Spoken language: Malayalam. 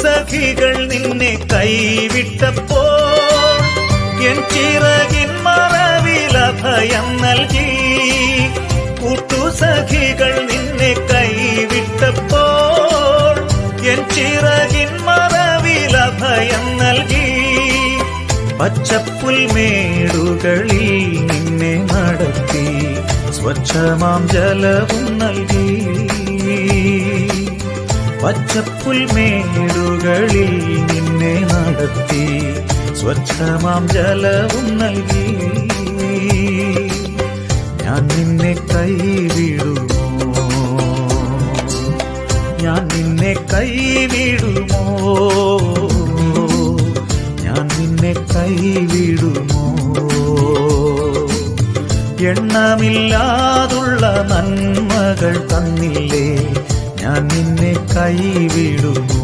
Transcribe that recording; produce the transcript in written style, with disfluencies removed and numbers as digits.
കൂട്ടുസഖികൾ നിന്നെ കൈവിട്ടപ്പോൾ എൻ ചിറകിൻ മറവിൽ അഭയം നൽകി. കൂട്ടുസഖികൾ നിന്നെ കൈവിട്ടപ്പോൾ എൻ ചിറകിൻ മറവിൽ അഭയം നൽകി. പച്ചപ്പുൽമേടുകളിൽ നിന്നെ നടത്തി സ്വച്ഛമാം ജലവും നൽകി. പച്ചപ്പുൽമേടുകളിൽ നിന്നെ നടത്തി സ്വച്ഛമാം ജലവും നൽകി. ഞാൻ നിന്നെ കൈവിടുമോ, ഞാൻ നിന്നെ കൈവിടുമോ, ഞാൻ നിന്നെ കൈവിടുമോ. എണ്ണമില്ലാതുള്ള നന്മകൾ തന്നില്ലേ, ഞാൻ നിന്നെ കൈവിടുമോ.